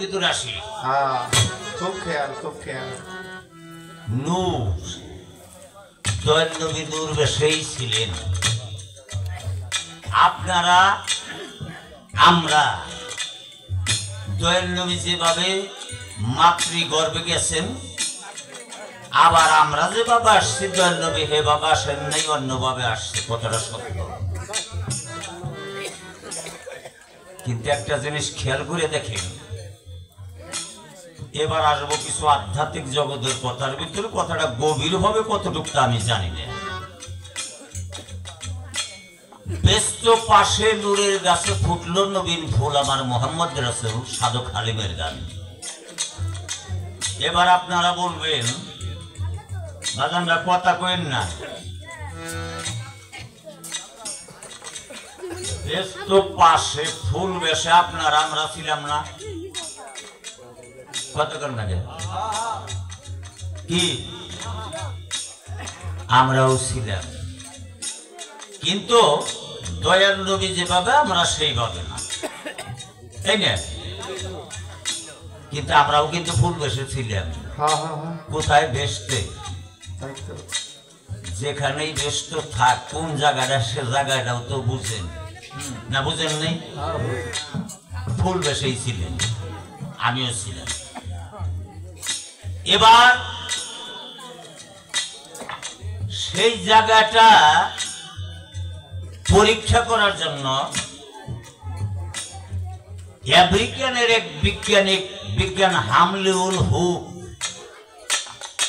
ভিতরে আসি। খুব খেয়াল। নূর দয়াল নবী নূর বেশেই ছিলেন। আপনারা আমরা দয়াল নবী যেভাবে মাতৃগর্ভে গেছেন, আবার আমরা যেভাবে আসছি দয়াল নবী হে বাবা আসেন নাই, অন্যভাবে আসছে। কথাটা সত্য, কিন্তু একটা জিনিস খেয়াল করে দেখেন। এবার আসবো কিছু আধ্যাত্মিক জগতের কথার ভিতরে। কথাটা গভীর হবে কতটুকু আমি জানি না। ব্যস্ত পাশে নূরের গাছে ফুটলো নবীন ফুল, আমার মোহাম্মদ রাসূল সাধক হালিমের গান। এবার আপনারা বলবেন বাজানরা কথা কইন না, ব্যস্ত পাশে ফুল বেশে আপনারা আমরা ছিলাম না? কতক্ষণ লাগে কি আমরাও ছিলাম, কিন্তু দয়াল নবী যেভাবে আমরা সেইভাবে না, তাই না? কিন্তু আমরাও কিন্তু ফুল বেশে ছিলাম। কোথায় বেসতে? যেখানেই ব্যস্ত থাক, কোন জায়গাটা সে জায়গাটাও তো বুঝেন না, বুঝেন নেই? ফুল বেশেই ছিলেন, আমিও ছিলাম। এবার সেই জায়গাটা পরীক্ষা করার জন্য আমেরিকানের এক বিজ্ঞান হামলিউল হুক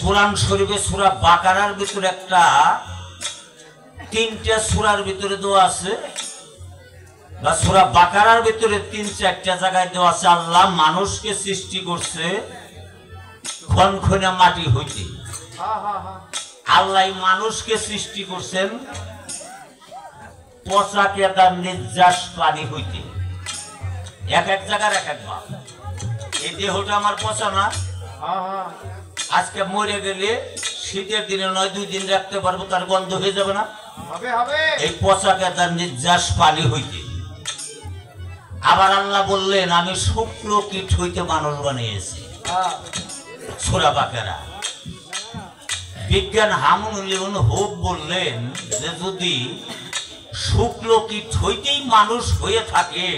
কোরআন শরীফে সূরা বাকারার ভিতরে একটা 3টা সূরার ভিতরে দেওয়া আছে, বা সূরা বাকারার ভিতরে 3-4টা জায়গায় দেওয়া আছে আল্লাহ মানুষকে সৃষ্টি করছে খনখনা মাটি হইতে। আল্লাহ মানুষকে সৃষ্টি করছেন পচা কেদা নির্যাস পানি হইতে। এক এক জায়গার এক এক ভাব। এই দেহটা আমার পচা না, আজকে মরে গেলে শীতের দিনে নয় 2 দিন রাখতে পারবো, তার গন্ধ হয়ে যাবে না? এই পচা কেদার নির্যাস পানি হইতে। আবার আল্লাহ বললেন আমি শুক্র কীট হইতে মানুষ বানিয়েছি, সূরা বাকারা। বিজ্ঞান হামলিউল হুক বললেন যে যদি শুক্র কীট হইতেই মানুষ হয়ে থাকে,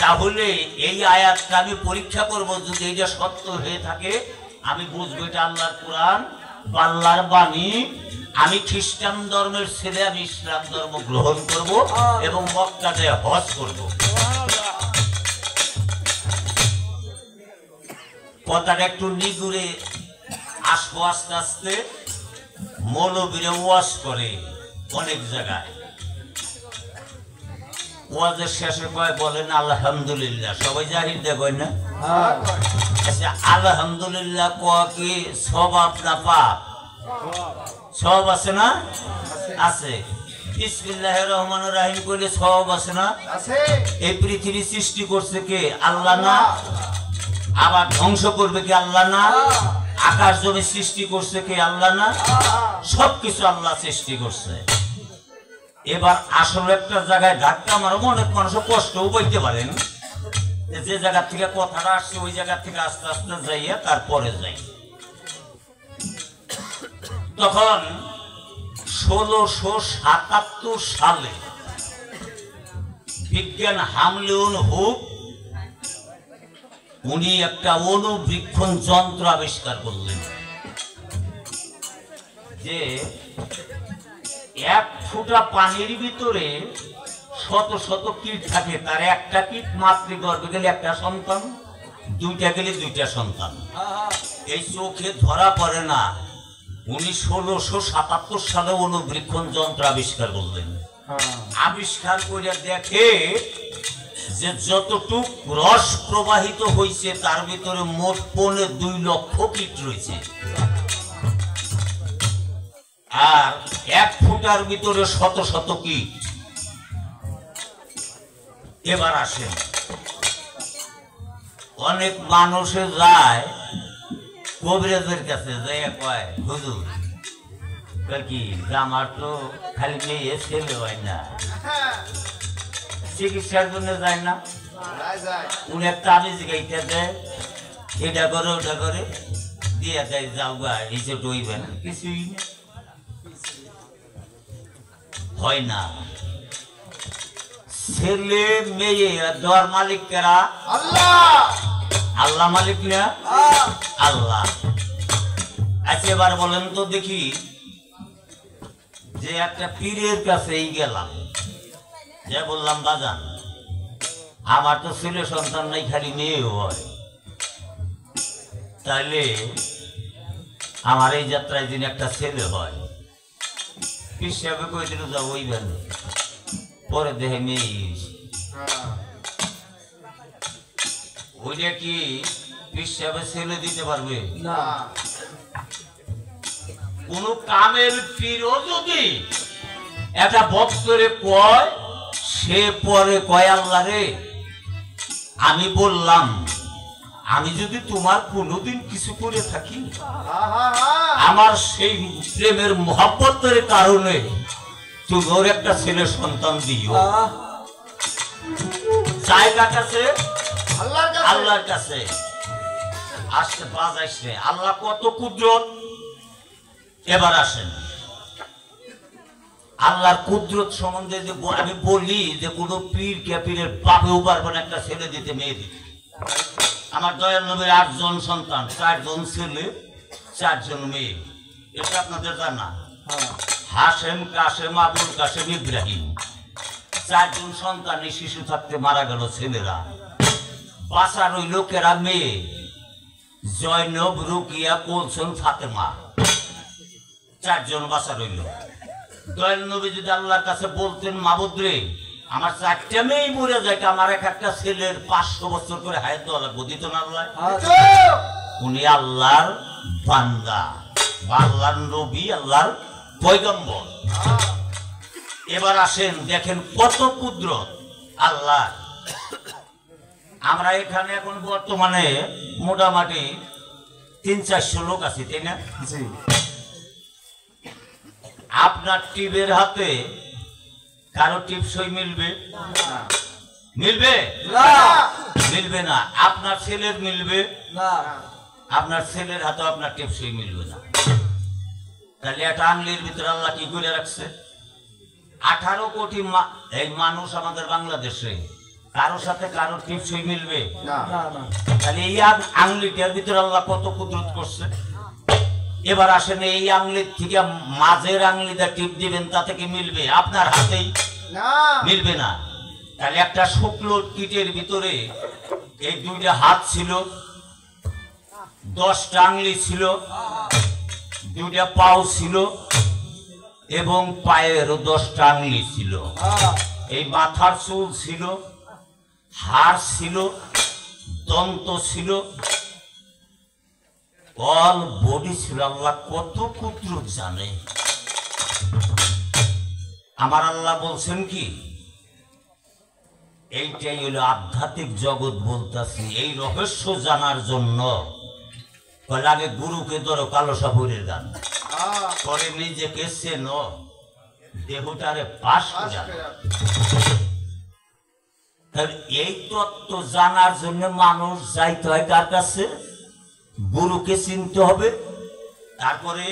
তাহলে এই আয়াতটা আমি পরীক্ষা করব। যদি এটা সত্য হয়ে থাকে আমি বুঝবো এটা আল্লাহর কোরআন, আল্লাহর বাণী। আমি খ্রিস্টান ধর্মের ছেলে, আমি ইসলাম ধর্ম গ্রহণ করব এবং মক্কাতে হজ করব। কথাটা একটু নিগুড়ে আসবো আস্তে আস্তে। মৌলবীরা ওয়াজ করে অনেক জায়গায়, ওয়াজের শেষে কয় বলেন আলহামদুলিল্লাহ। সবাই জাহির দেয় কয় না? আচ্ছা, আলহামদুলিল্লাহ কয়া কি সওয়াব না পাপ? সওয়াব আছে না? আছে। বিসমিল্লাহির রহমানির রহিম কইলে সওয়াব আছে না? আছে। এই পৃথিবী সৃষ্টি করছে কে? আল্লাহ না? আবার ধ্বংস করবে কি আল্লাহ না? আকাশ জমি সৃষ্টি করছে কে? আল্লাহ না? সবকিছু আল্লাহ সৃষ্টি করছে। এবার আসলে একটা জায়গায় ধাক্কা মারো, অনেক মানুষ কষ্টও বলতে পারেন, যে জায়গা থেকে কথাটা আসছে ওই জায়গা থেকে আস্তে আস্তে যাইয়া তারপরে যাই। তখন 1677 সালে বিজ্ঞান হামলিউল হুক উনি একটা অনুবীক্ষণ যন্ত্র আবিষ্কার করলেন, যে 1 ফুটা পানির ভিতরে শত শত কীট থাকে, তার একটা কীট মাতৃগর্ভে গেলে একটা সন্তান, 2টা গেলে 2টা সন্তান। এই চোখে ধরা পড়ে না। উনি 1677 সালে অনুবীক্ষণ যন্ত্র আবিষ্কার করলেন। আবিষ্কার করে দেখে যে যতটুক রস প্রবাহিত হয়েছে তার ভিতরে মোট 2.5 লক্ষ কীট রয়েছে, আর 1 ফুটার ভিতরে শত শত কীট। এবার আসেন, অনেক মানুষে যায় কবিরাজের কাছে, যাইয়া কয় হুজুর কি আমার তো খালি মেয়ে ছেলে হয় না, চিকিৎসার জন্য যায় না? উনি একটা আমিজ গাইতে দেয়, এটা করে ওটা করে দিয়ে দেয়, যাও গা এসে টইবে না, কিছুই না, হয় না। ছেলে মেয়ে দেওয়ার মালিক কারা? আল্লাহ মালিক না? আল্লাহ। আচ্ছা এবার বলেন তো দেখি, যে একটা পীরের কাছেই গেলাম, যে বললাম বাজান আমার তো ছেলে সন্তান নাই, খালি মেয়েও হয়, তাইলে আমার এই যাত্রায় দিন একটা ছেলে হয়, পীর সাহেব কই দিল যাবো ওই বেলা, পরে দেখে মেয়ে, ওইটা কি পীর সাহেব ছেলে দিতে পারবে? না। কোন কামেল পীরও যদি একটা ভক্তরে কয়, সে পরে কয় আল্লাহ রে, আমি বললাম আমি যদি তোমার কোনোদিন কিছু করে থাকি, আমার সেই প্রেমের মহব্বতের কারণে তুমি ওর একটা ছেলে সন্তান দিও। জায়গা কাছে আল্লাহর কাছে আসতে বাজাইছে, আল্লাহ কত কুদরত। এবার আসেন আল্লাহর কুদরত সম্বন্ধে যে আমি বলি, যে কোন পীর কে পীরের বাপেও পারবে না একটা ছেলে দিতে, মেয়ে দিতে। আমার দয়াল নবীর 8 জন সন্তান, 4 জন ছেলে 4 জন মেয়ে, এটা আপনাদের জানা। হাশেম, কাশেম, আবুল কাশেম, ইব্রাহিম, 4 জন সন্তান শিশু থাকতে মারা গেল ছেলেরা। বাঁচা রইল কেরা? মেয়ে, জয়নব, রুকিয়া, কুলসুম, ফাতেমা, 4 জন বাঁচা রইল। দয়াল নবী যদি আল্লাহর কাছে বলতেন মাবুদ রে, আমার 4টা মেয়ে মরে যায়, আমার একটা ছেলের 500 বছর করে হায়াত দেওয়া লাগবে, দিত না আল্লাহ? উনি আল্লাহর বান্দা, আল্লাহর নবী, আল্লাহর পয়গম্বর। এবার আসেন দেখেন কত কুদরত আল্লাহ। আমরা এখানে এখন বর্তমানে মোটামুটি 300-400 লোক আছি, তাই না? আপনার টিপের হাতে কারো টিপ সই মিলবে? মিলবে মিলবে না। আপনার ছেলের মিলবে না, আপনার ছেলের হাতে আপনার টিপ সই মিলবে না। তাহলে একটা আংলির ভিতরে আল্লাহ কি করে রাখছে? 18 কোটি এই মানুষ আমাদের বাংলাদেশে, কারোর সাথে কারোর টিপ সই মিলবে না। তাহলে এই আংলিটার ভিতরে আল্লাহ কত কুদরত করছে। এবার আসেন এই আংলির থেকে মাঝের আংলিটা টিপ দিবেন, তাতে কি মিলবে? আপনার হাতেই মিলবে না। তাহলে একটা শুকনো কিটের ভিতরে এই 2টা হাত ছিল, 10টা আংলি ছিল, 2টা পাও ছিল এবং পায়েরও 10টা আংলি ছিল। এই মাথার চুল ছিল, হাড় ছিল, দন্ত ছিল, অল বডি ছিল। আল্লাহ কত কুদরত জানে। আমার আল্লাহ বলছেন কি, এইটাই হলো আধ্যাত্মিক জগৎ বলতেছি। এই রহস্য জানার জন্য আগে গুরুকে ধরো, কালো সাপুরের গান পরে নিজেকে চেন, দেহটারে পাশ করে। এই তত্ত্ব জানার জন্য মানুষ যাইতে হয় কার কাছে? গুরুকে চিনতে হবে, তারপরে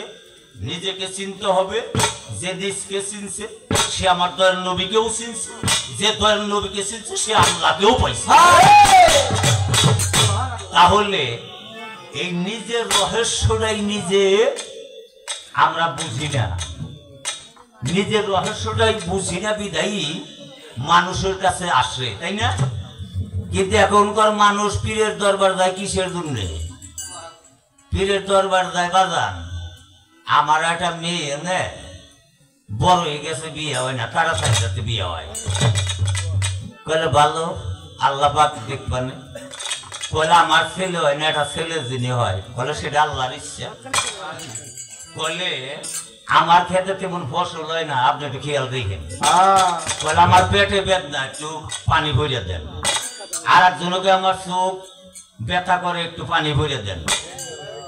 নিজেকে চিনতে হবে। যে দেশকে চিনছে সে আমার দয়াল নবীকেও চিনছে, যে দয়াল নবীকে চিনছে সে আল্লাহকেও পাইছে। তাহলে এই নিজের রহস্যটাই নিজে আমরা বুঝি না, নিজের রহস্যটাই বুঝি না, বিধায়ী মানুষের কাছে আসে, তাই না? কিন্তু এখনকার মানুষ পীরের দরবার যায় কিসের জন্য? পীরের দরবার যায় বাজান, আমার একটা মেয়ে না বড় হয়ে গেছে, বিয়ে হয় না, কারা সাথে বিয়ে হয়। কলে ভালো, আল্লাহ পাক দেখবানে। কলে আমার ছেলে হয় না, একটা ছেলে যিনি হয়, বলে সেটা আল্লাহর ইচ্ছা। বলে আমার খেতে তেমন ফসল হয় না, আপনি একটু খেয়াল রেখেন। বলে আমার পেটে বেদনা, একটু পানি ভরিয়ে দেন। আর একজনকে আমার চোখ ব্যথা করে, একটু পানি ভরিয়ে দেন।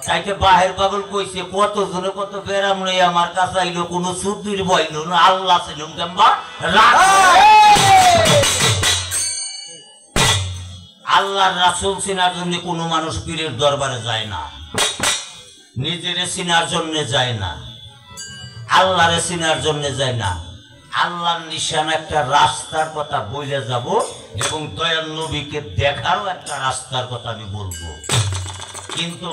তাইতে বাহের পাগল কইছে, কত জনে কত বেড়াম নেই আমার কাছে আইলো, কোনো সুদূর বইল না, আল্লাহ ছিলাম কেমবা। আল্লাহর রাসূল চিনার জন্য কোনো মানুষ পীরের দরবারে যায় না, নিজের চিনার জন্য যায় না, আল্লাহরে চিনার জন্য যায় না। আল্লাহর নিশান একটা রাস্তার কথা বলে যাব এবং দয়াল নবীকে দেখারও একটা রাস্তার কথা আমি বলবো, কিন্তু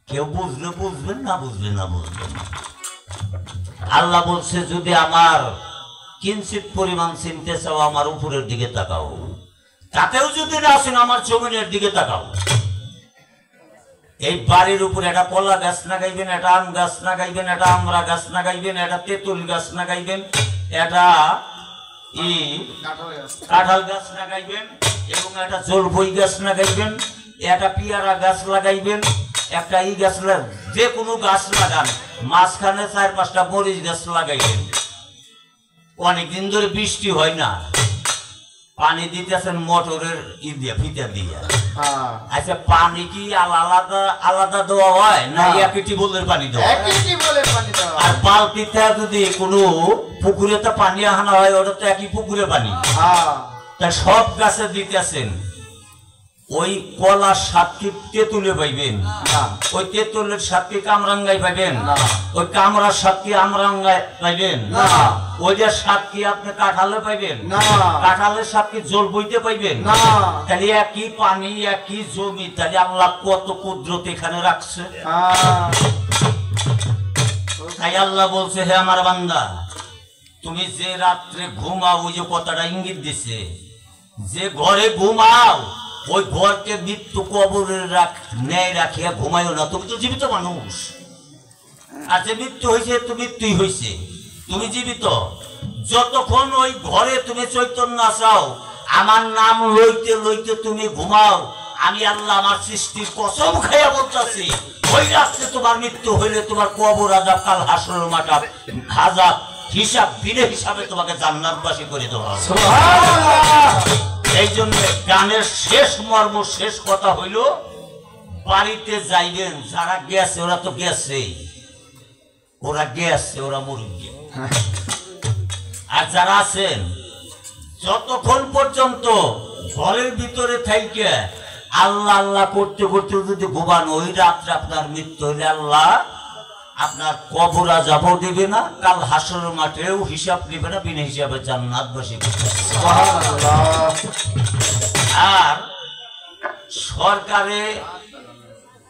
কেউ বুঝলে বুঝবেন, না বুঝলে না বুঝবেন। আল্লাহ বলছে যদি আমার কিঞ্চিত পরিমাণ চিনতে চাও আমার উপরের দিকে তাকাও, তাতেও যদি না আসেন আমার জমিনের দিকে তাকাও। এই বাড়ির উপরে একটা কলা গাছ লাগাইবেন, একটা আম গাছ লাগাইবেন, একটা আমড়া গাছ লাগাইবেন, একটা তেঁতুল গাছ লাগাইবেন, একটা কাঁঠাল গাছ লাগাইবেন এবং একটা জলফই গাছ লাগাইবেন, একটা পিয়ারা গাছ লাগাইবেন, একটা গাছ যে কোনো গাছ লাগান, মাঝখানে 4-5টা মরিচ গাছ লাগাইবেন। অনেকদিন ধরে বৃষ্টি হয় না, পানি দিতেছেন মোটরের দিয়ে ফিতা দিয়ে। আচ্ছা পানি কি আলাদা আলাদা দেওয়া হয় না একই টিউবওয়েলের পানি দেওয়া? আর বালতিতে যদি কোনো পুকুরে তো পানি আনা হয় ওটা তো একই পুকুরে পানি। তা সব গাছে দিতেছেন, ওই কলার সাতটি তেঁতুলে পাইবেন, ওই তেঁতুলের সাতটি কামরাঙ্গাই পাইবেন, ওই কামরার সাতটি আমরাঙ্গাই পাইবেন, ওই যে সাতটি আপনি কাঁঠালে পাইবেন, কাঁঠালের সাতটি জল বইতে পাইবেন। তাহলে একই পানি একই জমি, তাহলে আল্লাহ কত কুদরত এখানে রাখছে। তাই আল্লাহ বলছে হে আমার বান্দা, তুমি যে রাত্রে ঘুমাও, ওই যে কথাটা ইঙ্গিত দিছে, যে ঘরে ঘুমাও ওই ঘরকে মৃত্যু কবরে ন্যায় রাখিয়া ঘুমাইও না। তুমি তো জীবিত মানুষ, আর যে মৃত্যু হয়েছে তো মৃত্যুই হয়েছে, তুমি জীবিত। যতক্ষণ ওই ঘরে তুমি চৈতন্য আসাও, আমার নাম লইতে লইতে তুমি ঘুমাও, আমি আল্লাহ আমার সৃষ্টির কসম খাইয়া বলতেছি, ওই রাত্রে তোমার মৃত্যু হইলে তোমার কবর আযাব, কাল হাসরের মাঠ আযাব, হিসাব বিনে হিসাবে তোমাকে জান্নাতবাসী করে দেওয়া হবে। এই জন্য গানের শেষ মর্ম, শেষ কথা হইল, বাড়িতে যাইবেন যারা গেছে, ওরা তো গেছেই, ওরা গেছে, ওরা মরুক। আর যারা আছেন, যতক্ষণ পর্যন্ত ঘরের ভিতরে থাইকে আল্লাহ আল্লাহ করতে করতে যদি ঘুমান, ওই রাত্রে আপনার মৃত্যু হইলে আল্লাহ আপনার কবর আযাব দিবে না, কাল হাসরের মাঠেও হিসাব দিবে না, বিনা হিসাবে জান্নাতবাসী। আর সরকারে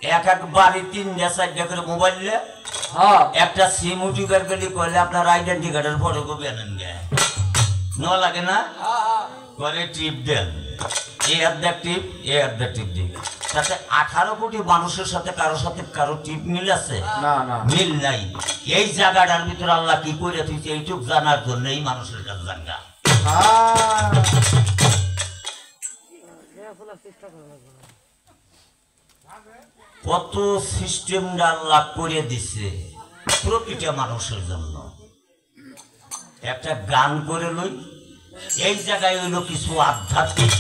এক এক বাড়ি 3-4টা করে মোবাইল, একটা সিম উঠিকার গেলে কইলে আপনার আইডেন্টি কার্ডের ফটো কপি আনেন গে ন লাগে না, করে টিপ দেন, এই অর্ধেক টিপ, এই অর্ধেক টিপ দিবে। তাতে 18 কোটি মানুষের সাথে কারোর সাথে কারো টিপ মিল আছে? মিল নাই। এই জায়গাটার ভিতরে আল্লাহ কি করে দিয়েছে এইটুক জানার জন্য এই মানুষের কাছে জানগা। কত সিস্টেমটা আল্লাহ করে দিছে প্রতিটা মানুষের জন্য। একটা গান করে লই, এই জায়গায় হইল কিছু আধ্যাত্মিক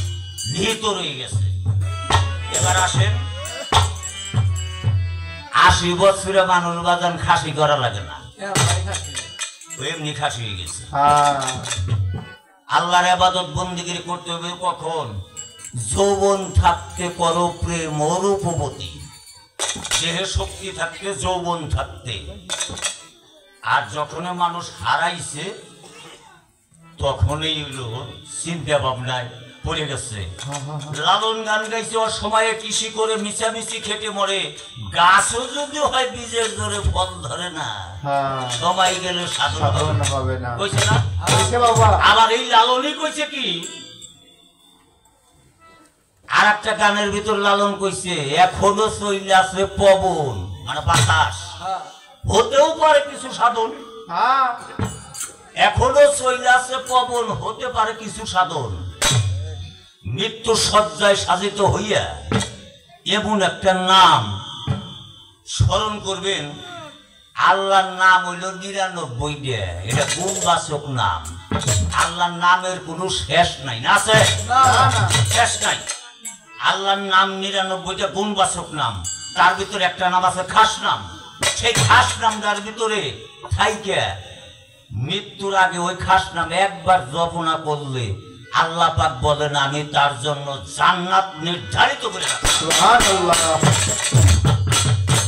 নিহিত রয়ে গেছে। এবার আসেন, 80 বছরে মানুষ বাজান খাসি করা লাগে না, এমনি খাসি হয়ে গেছে। আল্লাহর ইবাদত বন্দেগী করতে হবে কখন? যৌবন থাকতে করো প্রেম রূপবতী, দেহে শক্তি থাকতে, যৌবন থাকতে। আর যখন মানুষ হারাইছে তখনই হইল চিন্তা ভাবনায় পড়ে গেছে। লালন গান গাইছে, ওর সময়ে কৃষি করে মিছামিছি খেটে মরে, গাছও যদি হয় বীজের ধরে ফল ধরে না, সময় গেলে সাধন হবে না, কইছে না? আবার এই লালনই কইছে কি, আর একটা গানের ভিতর লালন কইছে, এখনো চইলে আছে পবন, মানে বাতাস, হতেও পারে কিছু সাধন। এখনো চইলে আছে পবন, হতে পারে কিছু সাধন। মৃত্যু সজ্জায় সাজিত হইয়া এমন একটা নাম স্মরণ করবেন, আল্লাহর নাম হইল 99টা, এটা গুণবাচক নাম। আল্লাহর নামের কোনো শেষ নাই, না আছে? শেষ নাই। আল্লাহর নাম 99টা গুণবাচক নাম, তার ভিতরে একটা নাম আছে খাস নাম। সেই খাস নামটার ভিতরে থাইকে মৃত্যুর আগে ওই খাস নাম একবার জপনা করলে আল্লাহ পাক বলেন আমি তার জন্য জান্নাত নির্ধারিত করে রাখছি। সুবহানাল্লাহ।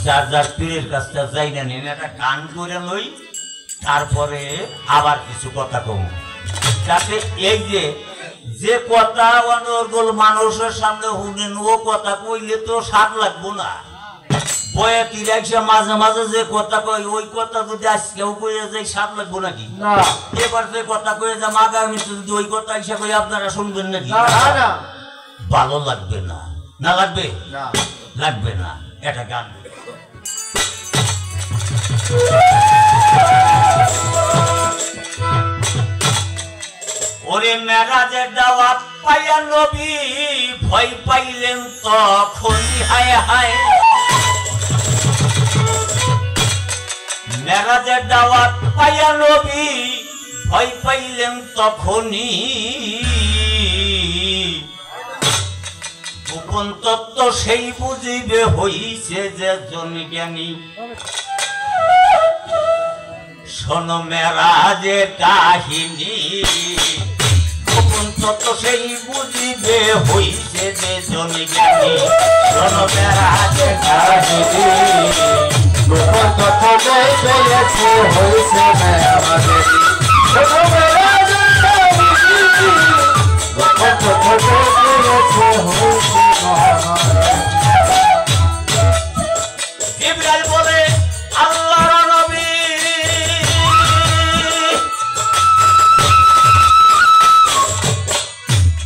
যার যার পীরের কাছটা যাই না নিন একটা গান করে লই, তারপরে আবার কিছু কথা কম, যাতে এই যে কথা অনর্গল মানুষের সামনে শুনেন ও কথা কইলে তো স্বাদ লাগবো না। বয়ে তিরাইশা মাঝে মাঝে যে কথা কই ওই কথা যদি আজকেও কইয়া যায় স্বাদ লাগবো নাকি? না। এবার যে কথা কইয়া যা আগামী যদি ওই কথা হিসাবে কই আপনারা শুনবেন নাকি? না। ভালো লাগবে না। না লাগবে? না। লাগবে না। এটা গান ওরে মেরাজের দাওয়াত পাইয়া নবী ভয় পাইলেন তখনই হায় হায়। মেরাজের দাওয়াত পাইয়া নবী ভয় পাইলেন তখনই। গোপন তত্ত্ব সেই বুঝিবে হইছে যে জন জ্ঞানী। শোনো মেরাজের কাহিনী, গোপন তত্ত্ব সেই বুঝিবে হইছে যে জন জ্ঞানী। শোনো মেরাজের কাহিনী, গোপন তত্ত্ব যেই পেয়েছে হইছে মেরাজের। শোনো মেরাজের কাহিনী, গোপন তত্ত্ব যেই পেয়েছে হইছে মেরাজের। জিবরাইল বলে আল্লাহর নবী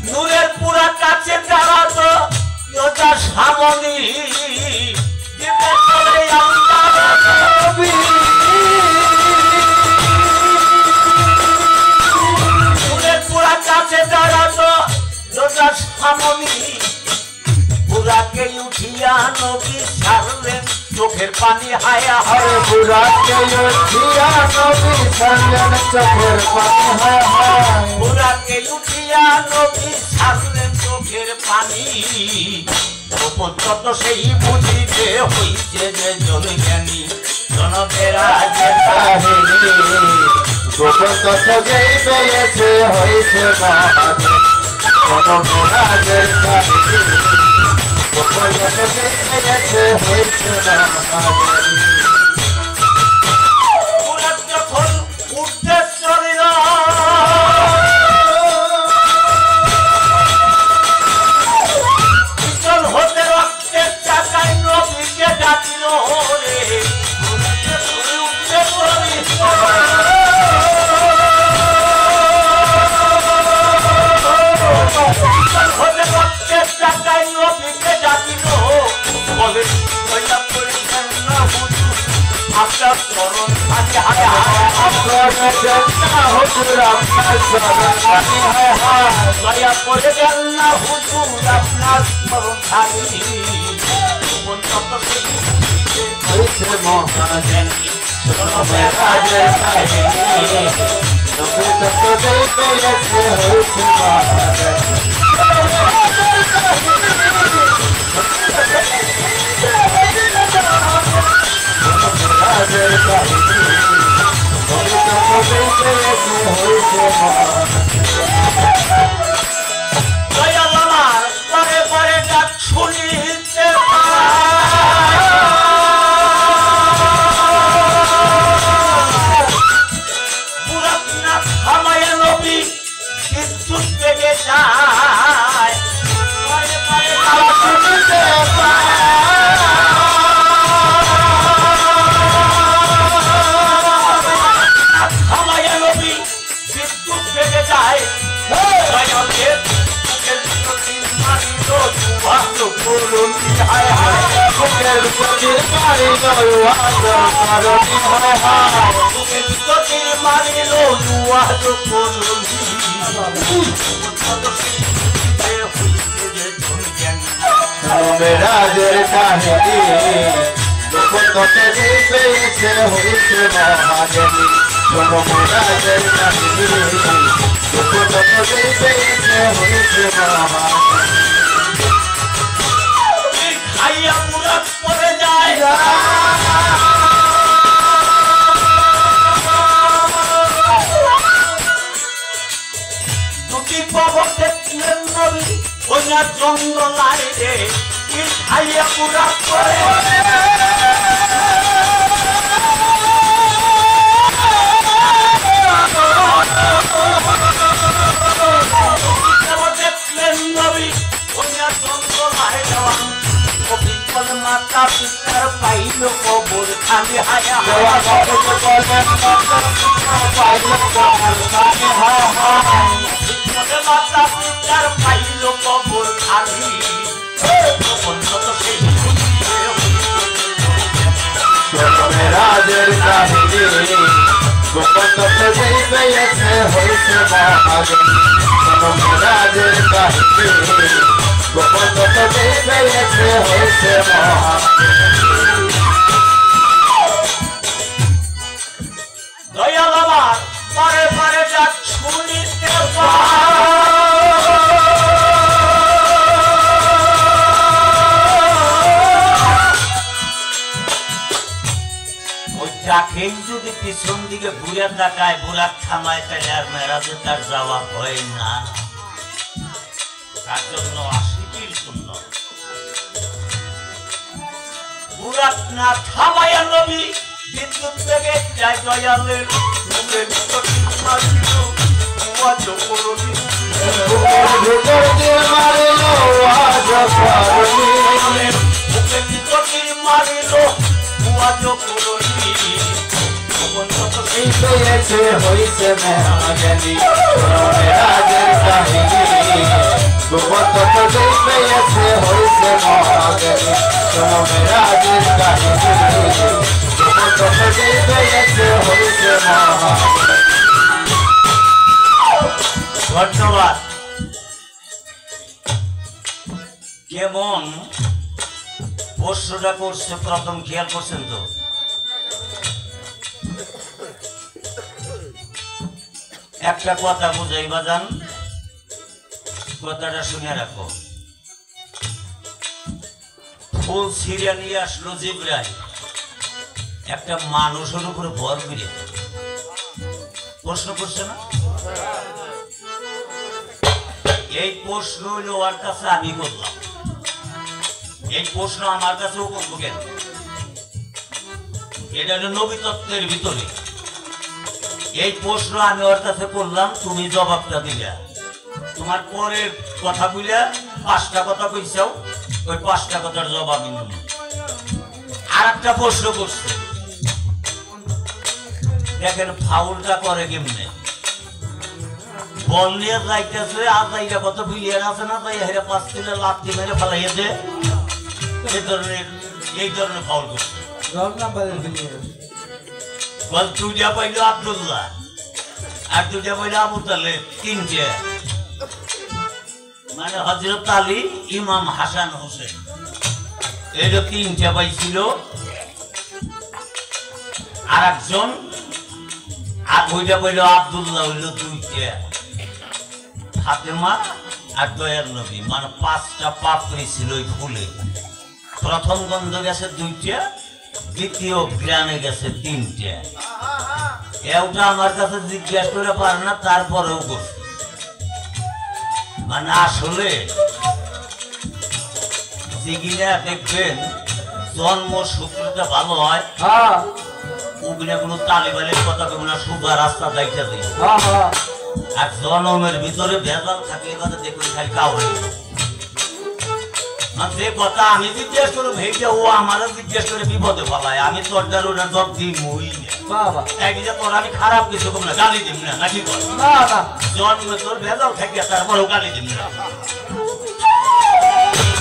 নূরের পুরা কাছে দাঁড়াতো ওটা সামনে। জিবরাইল বলে আল্লাহর নবী নূরের পুরা কাছে দাঁড়াতো ওটা সামনে। পুরাকে উঠিয়া নবী ছাড়লেন চোখের পানি হায়া আরে বুড়াকে উঠিয়া নবী ছাড়লেন চোখের পানি হায় হায়। পুরাকে উঠিয়া নবী ছাড়লেন চোখের পানি। গোপন তত্ত্ব সেই বুঝিবে হইছে যে জন জ্ঞানী। জনবেরাজের কাহিনী, গোপন তত্ত্ব যেই পেয়েছে হইছে মেরাজের। শোনো মেরাজের কাহিনী, গোপন তত্ত্ব যেই পেয়েছে হইছে মেরাজের। পুরাত যখন উঠতে চলিল পিছন হতে রক্তের চাকায় নবীকে ডাকিল রে। উঠতে চলিল হতে রক্তের চাকায় নবীকে ডাকিল বলে দয়া করিবেন না হুজুর আপনার চরণ হাতে হাতে আপনার জন্না হুজুর আপনার চরণ পানি হায় হায়। দয়া করিবেন না হুজুর আপনার চরণ হাতে। গোপন তত্ত্ব হইছে মেরাজের। শোনো মেরাজের কাহিনী, গোপন তত্ত্ব যেই পেয়েছে হইছে মেরাজের। মেরাজের কাহিনী, গোপন তত্ত্ব যেই পেয়েছে হইছে মেরাজের। দয়াল আমার পরে পরে ডাক শুনিতে পুরাত না থামায় নবী বিদ্যুৎ বেগে যায়। পরে পরে ডাক শুনিতে থামায় নবী বিদ্যুৎ বেগে যায়। দয়ালের বুকের প্রতি মারিল জুয়ালো করুণী হায় হায়। বুকের প্রতি মারিল আদর কারণী হায় হায়। বুকের প্রতি মারিল জুয়ালো করুণী। শোনো মেরাজের কাহিনী, গোপন তত্ত্ব যেই পেয়েছে হইছে মেরাজের। শোনো মেরাজের কাহিনী, গোপন তত্ত্ব যেই পেয়েছে হইছে মেরাজের। খাইয়া মুরাদ পড়ে যায় দুটি পবন আইয়া পুরা করে মাতা পিতার পাইল কবর খালি হায়া মাতা পিতার পাইল কবর খালি রাজের কাহিনী গোপন হয়েছে মহাজন রাজের কাহিনী গোপন হয়েছে দয়াল আমার পারে পারে যা শুনিতে দেখেন যদি পিছন দিকে ঘুরে তাকায় বুড়াক থামায় তাহলে আর মেরাজে তার যাওয়া হয় না তার জন্য আশিকির সুন্দর বুড়াক না থামায়া নবী বিদ্যুৎ বেগে যায় দয়ালের মুখে মারিল হয়েছে মেহাজানি রাজের কাহিনী গোপন হয়েছে মহাজানি রাজের কাহিনী গোপন হয়েছে মহাজানি। ধন্যবাদ। কেমন প্রশ্নটা করছে প্রথম খেয়াল করছেন তো? একটা কথা বুঝাই বাজান, কথাটা শুনে রাখো। ফুল ছিঁড়ে নিয়ে আসলো জিবরাইল একটা মানুষের উপরে ভর করে প্রশ্ন করছে না? এই প্রশ্ন হইল ওর কাছে আমি করলাম, এই প্রশ্ন আমার কাছেও করবো কেন? এটা হলো নবী তত্ত্বের ভিতরে। এই প্রশ্ন আমি ওর কাছে করলাম, তুমি জবাবটা দিলা। তোমার পরের কথা বুঝলা 5টা কথা কইছাও, ওই 5টা কথার জবাব নিলাম। আর একটা প্রশ্ন করছে, দেখেন ফাউলটা করে কেমনে। বল নিয়ে যাইতেছে, আর যাইটা কত বিলিয়ন আছে না, তাই হেরে 5 কিলো লাথি মেরে ফেলাইছে। এই ধরনের ফাউল করছে। বল দুইটা পাইল আব্দুল্লাহ আর দুইটা পাইল আবু তালেব, 3টে। মানে হযরত আলী, ইমাম হাসান হোসেন, এই 3টে পাইছিল। আর একজন আর ওইটা পাইল আব্দুল্লাহ, হইল 2টে। ফাতেমা আর দয়ার নবী, মানে 5টা পাপড়ি ছিল ওই ফুলে। প্রথম গন্ধ গেছে 2টে, দ্বিতীয় গ্রানে গেছে 3টে। এটা আমার কাছে জিজ্ঞাসা করে পারে না, তারপরেও করছে। মানে আসলে যেগিনা দেখবেন জন্ম সূত্রটা ভালো হয়, ওগুলা কোনো তালিবালের কথা কেমন না, সুগা রাস্তা যাইতে দিই। আর জন্মের ভিতরে ভেজাল থাকলে কথা দেখবেন খালি কাউরে। যে কথা আমি জিজ্ঞেস করে ভেজে, ও আমারও জিজ্ঞেস করে বিপদে ফেলায়। আমি তোরটার ওটা জব দিই মই তোর, আমি খারাপ কিছু কম না, গালি দিব না, নাকি বল? জন্মে তোর ভেজাল থাকে, তারপরেও গালি দিব না।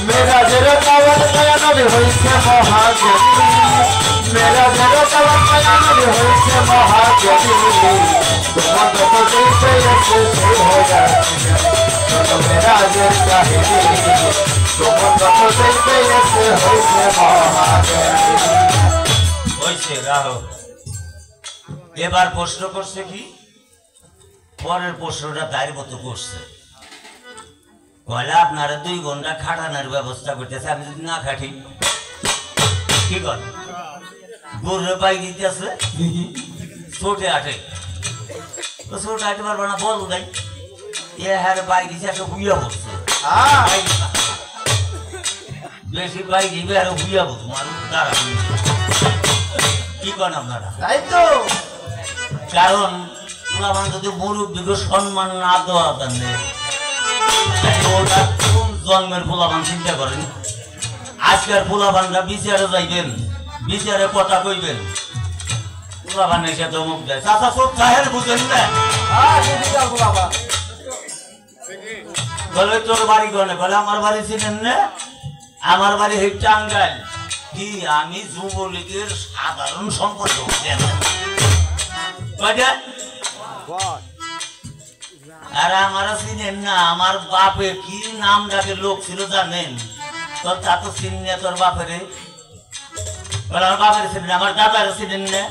मेरा जरा कावल माया नबी होइसे महाजनी, मेरा जरा कावल माया नबी होइसे महाजनी, तुम तो जैसे ऐसे हो जाए तो मेरा जर काहिनी, तुम तो जैसे ऐसे होइसे महाजनी। হইছে রাহো। এবার প্রশ্ন করছে কি, পরের প্রশ্নটা তার মতো করছে। বলে আপনারা 2 ঘন্টা খাটানোর ব্যবস্থা করতেছে, আমি যদি না খাটি কি কর? গরুর পাই দিতেছে ছোটে আটে, ছোট আটে পারবে না, বল দেয় এ হ্যাঁ পাই দিচ্ছে, একটা হুইয়া পড়ছে। বেশি পাই দিবে আর বুঝাবো তোমার দাঁড়া কি করেন আপনারা তাই তো কারণ পোলাপান যদি মুরব্বীকে সম্মান না দেওয়া তাহলে ওটা কোন জন্মের পোলাপান চিন্তা করেন আজকের পোলাপানরা বিচারে যাইবেন বিচারে কথা কইবেন পোলাপান এসে তো মুখ দেয় চাচা চোখ চাহের বুঝেন না বলে তোর বাড়ি গনে বলে আমার বাড়ি চিনেন না আমার বাড়ি এই টাঙ্গাইল কি আমি যুবলীগের সাধারণ সম্পাদক আর আমার চিনেন না আমার বাপে কি নাম ডাকে লোক ছিল জানেন তোর তা তো চিনি না তোর বাপেরে বলে আমার বাপের চিনি আমার দাদার চিনেন না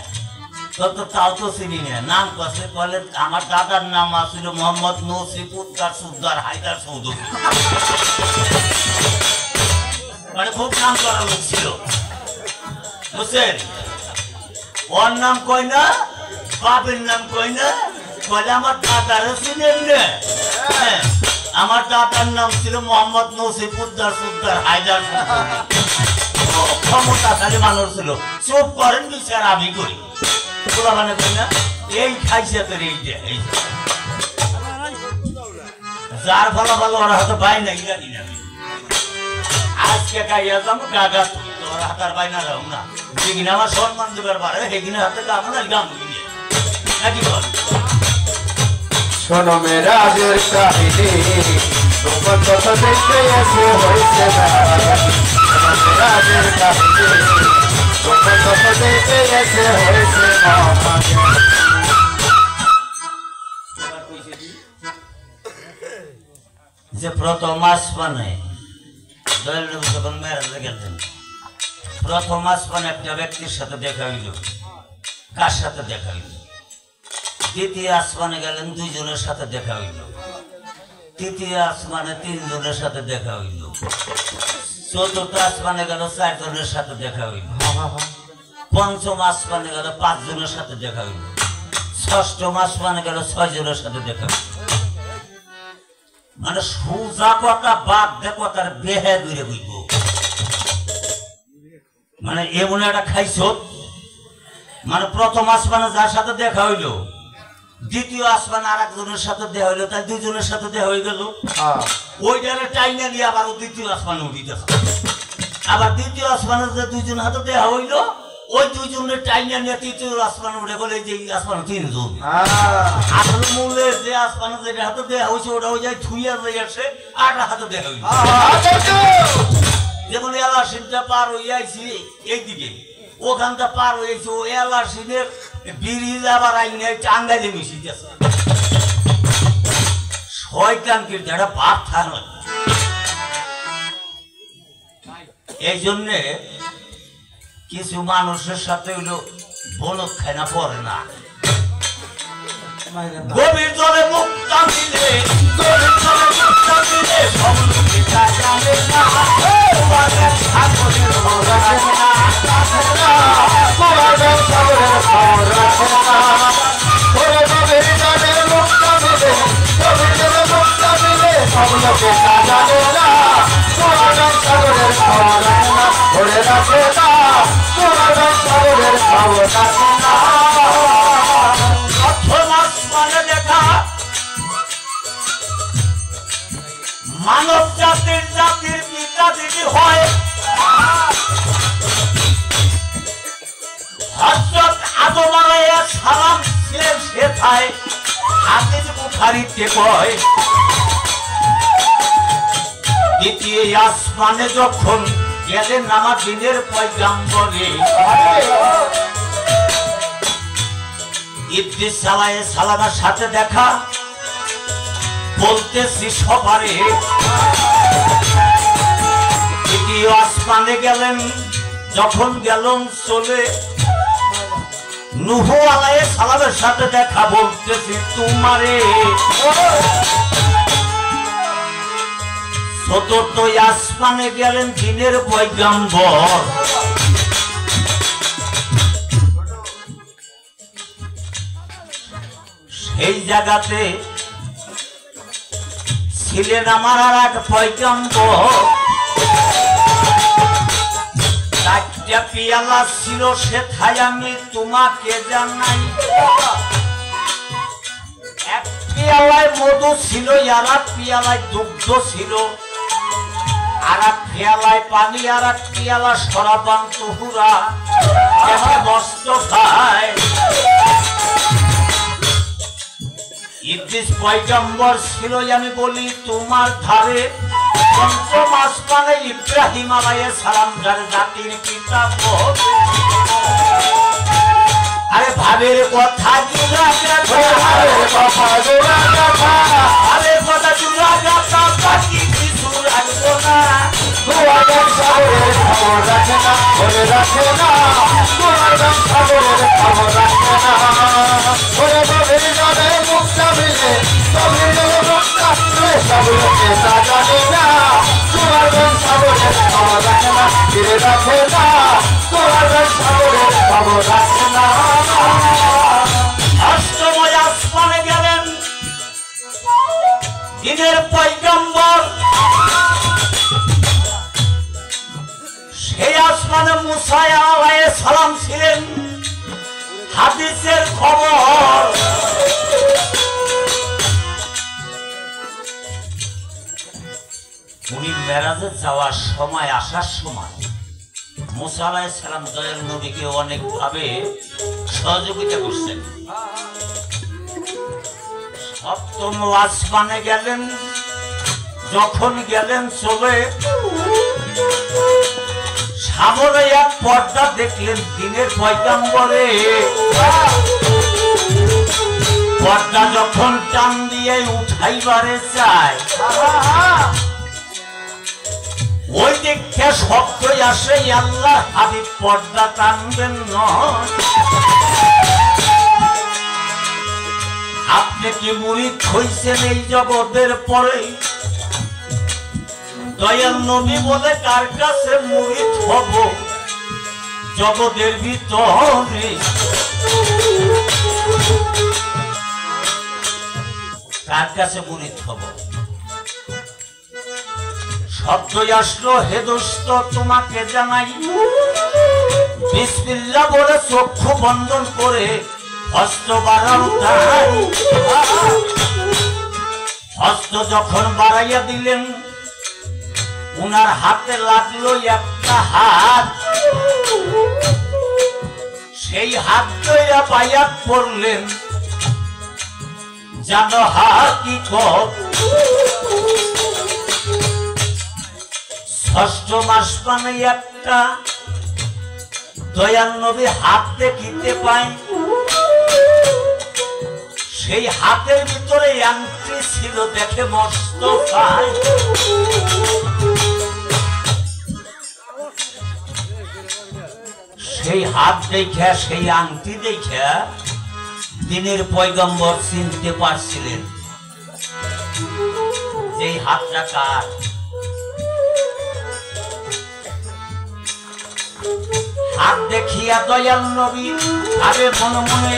তোর তো তাও তো চিনি না নাম কাছে বলে আমার দাদার নাম আসছিল মোহাম্মদ নসিব উদ্দার সুদ্দার হায়দার চৌধুরী মানে খুব নাম করা লোক ছিল বুঝছেন ওর নাম কই না বাপের নাম কই না বলে আমার দাদার চিনেন না আমার দাদার নাম ছিল মোহাম্মদ নসিব উদ্দার সুদ্দার হায়দার ক্ষমতাশালী মানুষ ছিল চুপ করেন বিচার আমি করি তোলা মানে কই না এই খাইছে তোর এই যার ভালো ভালো ওরা হয়তো পাই না জানি না আজকে খাইয়া যাবো গাগা তোর হাতার পাই না যাও না যেদিন আমার সম্মান দেবার পারে সেদিন হাতে যাবো না গান কিনে নাকি বল শোনো মেরাজের কাহিনী তোমার কথা দেখতে এসে হয়েছে মেরাজের কাহিনী তোমার কথা দেখতে এসে হয়েছে যে প্রথম আসমানে যখন মেরাজে গেলেন প্রথম আসমানে একটা ব্যক্তির সাথে দেখা হইল কার সাথে দেখা হইল দ্বিতীয় আসমানে গেলেন দুইজনের সাথে দেখা হইল তৃতীয় আসমানে তিনজনের সাথে দেখা হইল চতুর্থ আসমানে গেল চারজনের সাথে দেখা হইল পঞ্চম আসমানে গেল পাঁচজনের সাথে দেখা হইল ষষ্ঠম আসমানে গেল ছয়জনের সাথে দেখা হইল মানে সোজা কথা বাদ দে কথার বেহে দূরে বইব মানে এমন একটা খাইছ মানে প্রথম আসমানে যার সাথে দেখা হইলো দ্বিতীয় আসমানে আর একজনের সাথে দেখা হইলো তাই দুইজনের সাথে দেখা হয়ে গেল ওইটারে টাইনা নিয়ে আবার দ্বিতীয় আসমানে উঠিতেছে আবার দ্বিতীয় আসমানে যে দুইজনের হাতে দেখা হইলো ওই দুইজনের টাইনা নিয়ে তৃতীয় আসমানে উঠে বলে যে আসমানে তিনজন আসলে মূলে যে আসমানে যেটা হাতে দেখা হয়েছে ওটা হয়ে যায় থুইয়া যায় আসে আর হাতে দেখা হইল যেমন এলাসিনটা পার হয়ে আইছি এইদিকে ওখানটা পার হয়েছে ও এলাসিনের ব্রিজ আবার আইনে টাঙ্গাইলে মিশিতেছে শয়তানকে যারা বাপ থাকা এই জন্যে কিছু মানুষের সাথে হইলো বলদ খায় না পড়ে না গভীর জলে মুক্তা মিলে গভীর জলে মুক্তা মিলে সব লোকে জানে না তোমাদের সাগরের মোরা না তোমাদের সাগরের মোরা না ওরে গভীর জলে মুক্তা মিলে গভীর জলে মুক্তা মিলে সব লোকে জানে না তোমাদের সাগরের মোরা না ওরে রাখে না তোমাদের সাগরের মোরা না মানব জাতির পিতা যদি হয় হযরত আদম আলাইহিস সালাম ছিলেন সেথায় হাদিস বুখারীতে কয় দ্বিতীয় আসমানে যখন গেলেন আমার দিনের পয়গাম্বরে ইদ্রিস আলাইহিস সালামের সাথে দেখা বলতেছি সবারে দ্বিতীয় আসমানে গেলেন যখন গেলেন চলে নূহ আলাইহিস সালামের সাথে দেখা বলতেছি তোমারে চতুর্থ আসমানে গেলেন দিনের পয়গাম্বর সেই জায়গাতে ছিলেন আমার আর এক পয়গাম্বর কয়টা পিয়ালা ছিল সেটাই আমি তোমাকে জানাই। এক পিয়ালায় মধু ছিল, আর এক পিয়ালায় দুগ্ধ ছিল, আর এক পিয়ালায় পানি, আর এক পিয়ালা সরাপান তুহুরা বস্ত খায়। ইদ্রিস পয়গম্বর ছিল আমি বলি তোমার ধারে, পঞ্চম আসমানে ইব্রাহিম আলাইহিস সালাম যার জাতির পিতা। আরে ভাবের কথা জুড়া গাথা, ভাবের কথা জুড়া গাথা, ভাবের কথা জুড়া গাথা, বাকি কিছু রাখবো না। তোমার গান সাগরের খবর রাখে না, বলে রাখে না, তোমার গান সাগরের খবর রাখে না। ওরে ভাবের গানে মুক্তা মিলে, তবে মুক্তা মিলে সব লোকে তা জানে না। তোমার গান সাগরের খবর রাখে না, ফিরে রাখে না, তোমার গান সাগরের খবর রাখে না। অষ্টময় আসমানে গেলেন দিনের পয়গম্বর, সেই আসমানে মুসা আলাইহিস সালাম ছিলেন। হাদিসের খবর উনি মেরাজে যাওয়ার সময়, আসার সময় মুসা আলাইহিস সালাম দয়াল নবীকে অনেকভাবে সহযোগিতা করছেন। সপ্তম আসমানে গেলেন, যখন গেলেন চলে সামনে এক পর্দা দেখলেন দিনের পয়গম্বরে। পর্দা যখন টান দিয়ে উঠাইবারে চায়, ওই দেখে শব্দ আসে আল্লাহ হাবিব পর্দা টানবেন নয়। আপনি কি মুরিদ হইছেন এই জগতের পরে? দয়াল নবী বলে কার কাছে মুরিদ হব জগতের ভিতরে? কার কাছে মুরিদ হব? শব্দই আসলো, হে দোস্ত তোমাকে জানাই। বিসমিল্লাহ বলে চক্ষু বন্ধন করে হস্ত বাড়ানো তাই। হস্ত যখন বাড়াইয়া দিলেন, উনার হাতে লাগলো একটা হাত। সেই হাত ধইরা বায়াত পড়লেন, জানো হাকিকত। ষষ্ঠ মাস মানে একটা দয়াল নবী হাত দেখিতে পায়। সেই হাতের ভিতরে আংটি ছিল, দেখে মস্ত পায়। সেই হাত দেখা, সেই আংটি দেখা দিনের পয়গম্বর চিনতে পারছিলেন যে হাতটা কার। হাত দেখিয়া দয়াল নবী আরে মনে মনে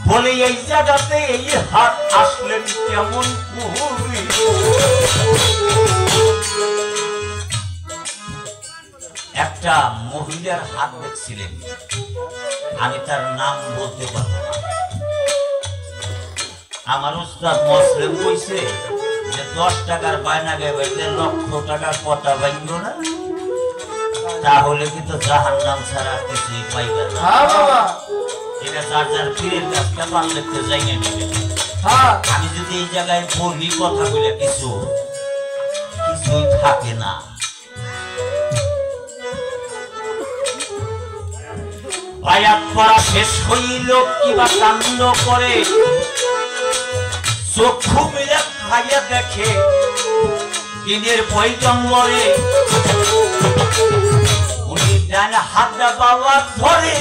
বলে, এই জায়গাতে এই হাত আসলেন কেমন করে? একটা মহিলার হাত দেখছিলেন, আমি তার নাম বলতে পারবো না। আমার উস্তাদ মুসলিম কইছে যে 10 টাকার বায়না গাইবে, লক্ষ টাকার কথা ভাঙলো না, তাহলে কিন্তু জাহান্নাম ছাড়া কিছুই পাইবে না। এটা যার যার পীরের কাছে পান লিখতে যাই না। আমি যদি এই জায়গায় বলি কথা বলে কিছুই থাকে না। আয়াত পড়া শেষ হইল, কিবা কাণ্ড করে চক্ষু মিলে খাইয়া দেখে দিনের পয়গম্বরে। উনি ডান হাতটা বাবা ধরে,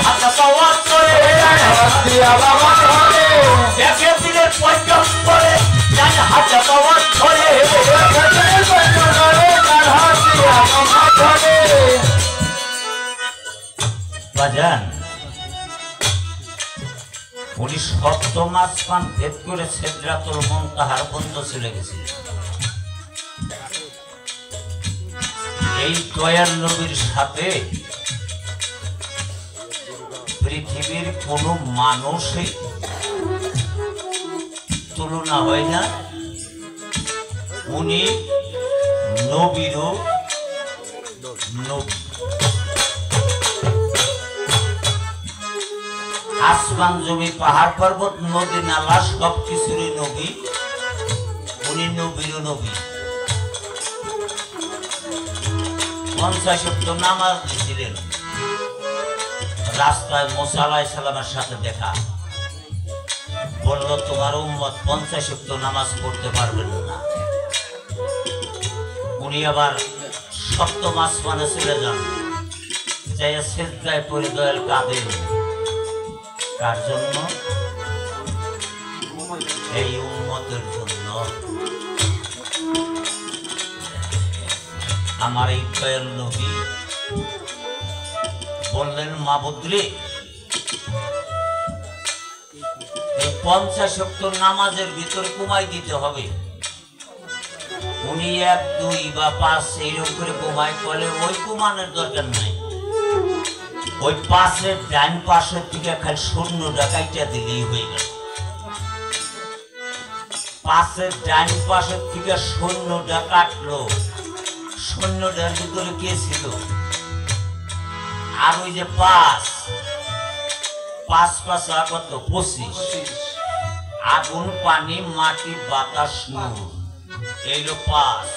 হাতটা বাবা ধরে দেখে দিনের পয়গম্বরে, ডান হাতটা বাবা ধরে। বাজান উনি সপ্তম আসমান ভেদ করে সিদরাতুল মুনতাহার পর্যন্ত চলে গেছিলেন। এই দয়াল নবীর সাথে পৃথিবীর কোনো মানুষই তুলনা হয় না। উনি নবীরও নবী। আসমান জমি পাহাড় পর্বত নদী নালা সবকিছুরই নবী, উনি নবীরও নবী। 50 ওয়াক্ত নামাজ দিয়েছিলেন। রাস্তায় মুসা আলাইহিস সালামের সাথে দেখা, বলল তোমার উম্মত 50 ওয়াক্ত নামাজ পড়তে পারবেন না। উনি আবার সপ্তম আসমানে চলে যান, যাই সিজদায় পড়ে দয়াল কাঁদেন। কার জন্য? এই উম্মতের জন্য। আমার এই দয়াল নবী বললেন, মাবুদ রে, এই 50 ওয়াক্ত নামাজের ভিতরে কমাই দিতে হবে। উনি 1, 2 বা 5 এইরকম করে কমাই বলে, ওই কমানোর দরকার নাই। ওই পাশের ডান পাশের দিকে খালি শূন্য ডাকাইটা দিলেই হয়ে গেল। পাশের ডান পাশের থেকে শূন্যটা কাটলো, শূন্যটার ভিতরে কে ছিল? আর ওই যে 5 কত? 25। আগুন, পানি, মাটি, বাতাস, নূর, এইলো 5।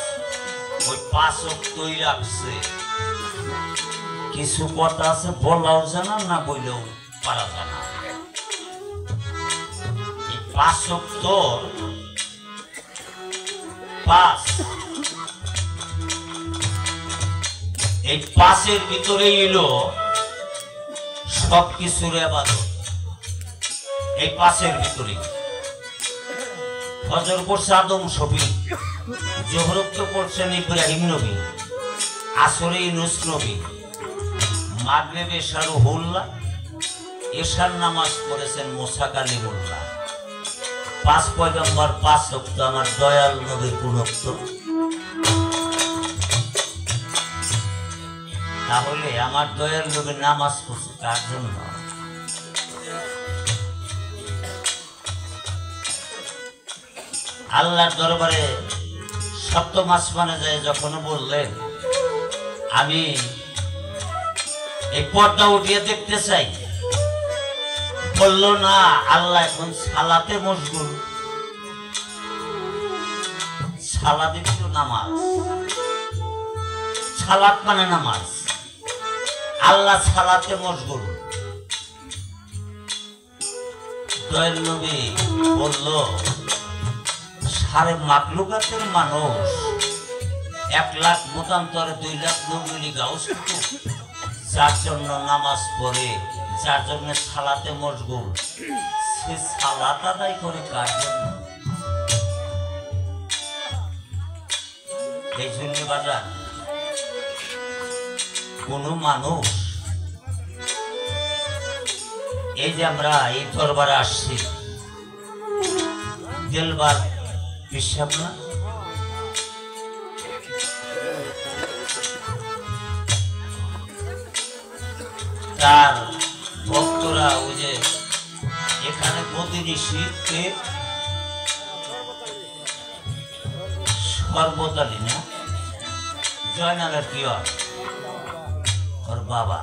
ওই 5 ওয়াক্তই রাখছে। কিছু কথা আছে বলাও জানা না, বললেও পারা জানা। এই 5 ওয়াক্ত 5, এই 5-এর ভিতরে এলো সবকিছুর ইবাদত। এই 5-এর ভিতরে ফজর পড়ছে আদম শফি, জোহরত পড়ছেন ইব্রাহিম নবী, আসরে ইউনূস নবী, মাগরিবে এশার রুহুল্লাহ, এশার নামাজ পড়েছেন মুসা কালিমুল্লাহ। 5 পয়গম্বর, 5 ওয়াক্ত আমার দয়াল নবীর গুণোক্ত। তাহলে আমার দয়াল নবীর নামাজ পড়ছে কার জন্য? আল্লাহর দরবারে সপ্তম আসমানে যায় যখন বললেন, আমি এই পর্দা উঠিয়ে দেখতে চাই, বলল না, আল্লাহ এখন সালাতে মশগুল। সালাত একটু নামাজ, সালাত মানে নামাজ। আল্লাহ সালাতে মশগুল। দয়াল নবী বলল, সারে মাকলুকাতের মানুষ 1 লাখ মতান্তরে 2 লাখ নবী গাউস, যার জন্য নামাজ পড়ে, যার জন্য সালাতে মশগুল, সে সালাত আদায় করে কার জন্য? এই জন্য বাজার কোন মানুষ, এই যে আমরা এই দরবারে আসছি, দিলবার বিশ্বাস না, তার ভক্তরা ওই যে এখানে প্রতিটি শীতকে সর্বতালি না, জয়নালের কি ওর বাবা,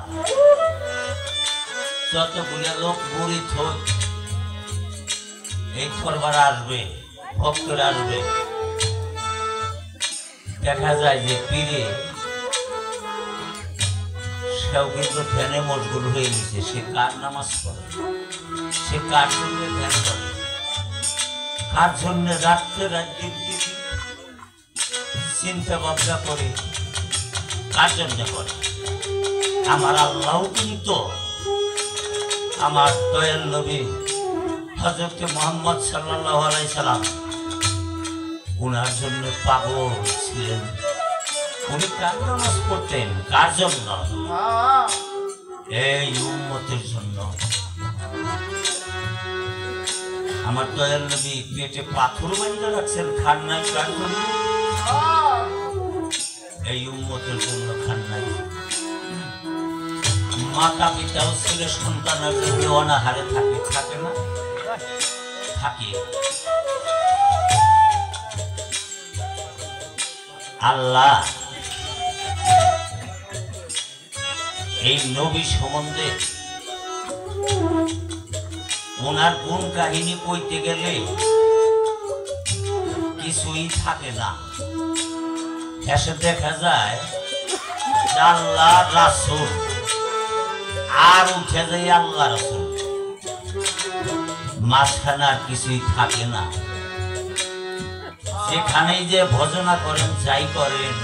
যতগুলো লোক মুড়ি থই এই দরবার আসবে, ভক্তরা আসবে, দেখা যায় যে পীরে সেও কিন্তু ধ্যানে মশগুল হয়ে গেছে। সে কার নামাজ পড়ে, সে কার জন্য ধ্যান করে, কার জন্য রাত্রে রাজ্যে চিন্তা ভাবনা করে, কার জন্য করে? আমার আল্লাহ কিন্তু আমার দয়াল নবী হযরত মুহাম্মদ সাল্লাল্লাহু আলাইহি সাল্লাম উনার জন্য পাগল ছিলেন। উনি কার নামাজ পড়তেন? কার জন্য? এই উম্মতের জন্য। আমার দয়াল নবী পেটে পাথর বেঁধে রাখছেন, খান নাই কার জন্য? এই উম্মতের জন্য খান নাই। মাতা পিতাও ছেলে সন্তানের জন্য অনাহারে থাকে, থাকে না? থাকে। আল্লাহ এই নবী সম্বন্ধে ওনার গুণ কাহিনী কইতে গেলে কিছুই থাকে না। এসে দেখা যায় আল্লাহ রাসূল আর উঠে যায় আল্লাহ রাসূল, মাঝখানে আর কিছুই থাকে না। যেখানেই যে ভজনা করেন যাই করেন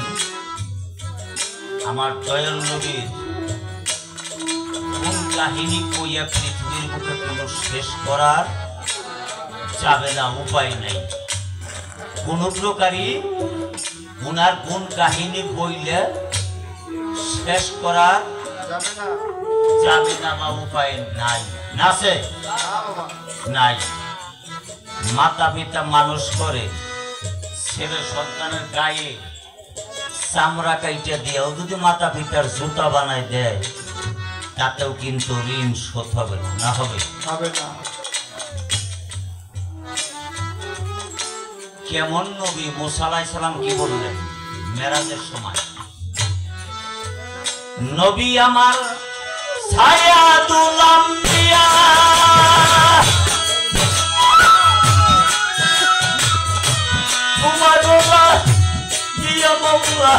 আমার দয়াল নবীর কোন কাহিনী কইয়া পৃথিবীর বুকে কোনো শেষ করার যাবে না, উপায় নাই। কোন প্রকারই ওনার কোন কাহিনী বইলে শেষ করার যাবে না বা উপায় নাই। নাছে নাই। মাতা পিতা মানুষ করে ছেলে সন্তানের গায়ে চামড়া কাইটা দিয়েও যদি মাতা পিতার জুতা বানায় দেয় তাতেও কিন্তু ঋণ শোধ হবে না। না হবে? কেমন নবী মুসা আলাইহিস সালাম কি বললেন মেরাজের সময়? নবী আমার সায়াদুল আম্বিয়া, উমারুল্লাহ ইয়া মাওলা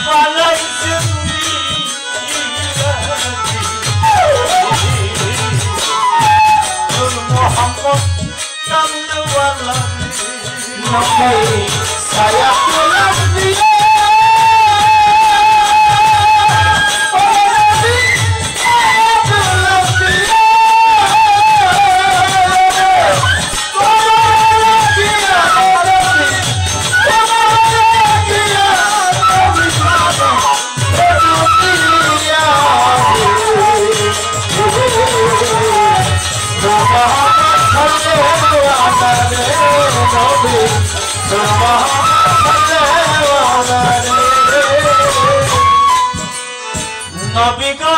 বানাইছে মোহাম্মদ কামলিওয়ালা নবী সায়াদুল আম্বিয়া। নবী গো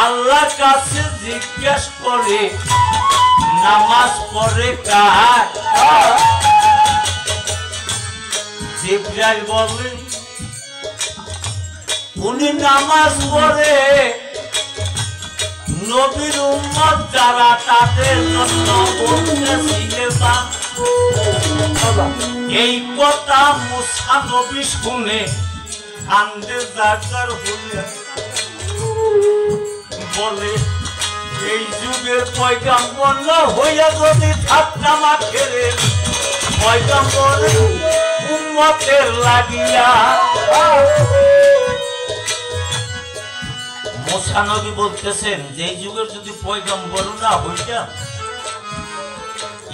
আল্লাহ কাছে জিজ্ঞেস করে নামাজ পড়ে কার? জিবরাইল বলে উনি নামাজ পড়ে নবীর উম্মত যারা তাদের জন্য বলতেছিলেন। এই কথা মুসা নবী শুনে কান্দে জাগার হইয়া বলে এই যুগের পয়গাম্বর হইয়া যদি থাকতাম আখেরের পয়গাম্বরের উম্মতের লাগিয়া। মুসা নবী বলতেছেন যে যুগের যদি পয়গম্বর না হইতাম,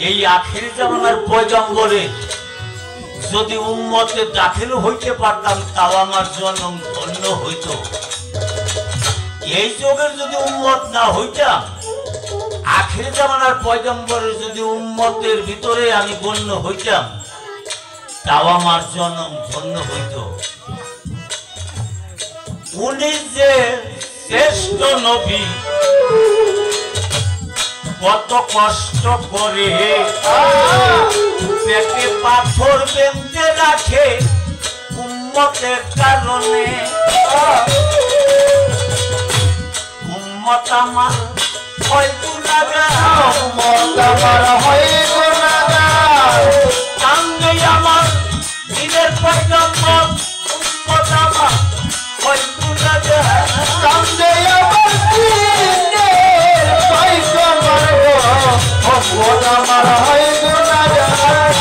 এই আখিরি জামানার পয়গম্বরের যদি উম্মতে দাখিল হইতে পারতাম তাও আমার জন্য ধন্য হইত। এই যুগের যদি উম্মত না হইতাম, আখিরি জামানার পয়গম্বরের যদি উম্মতের ভিতরে আমি গণ্য হইতাম তাও আমার জন্য ধন্য হইত। উনি যে শ্রেষ্ঠ নবী কত কষ্ট করে পেটে পাথর বেঁধে রাখে উম্মতের কারণে। উম্মত আমার হয় গুনাহগার, উম্মত আমার হয় গুনাহগার, কান্দে আমার দিনের পয়গম্বর উম্মত আমার হয় গুনাহগার, কান্দে আমার দিনের পয়গম্বর উম্মত আমার হয় গুনাহগার।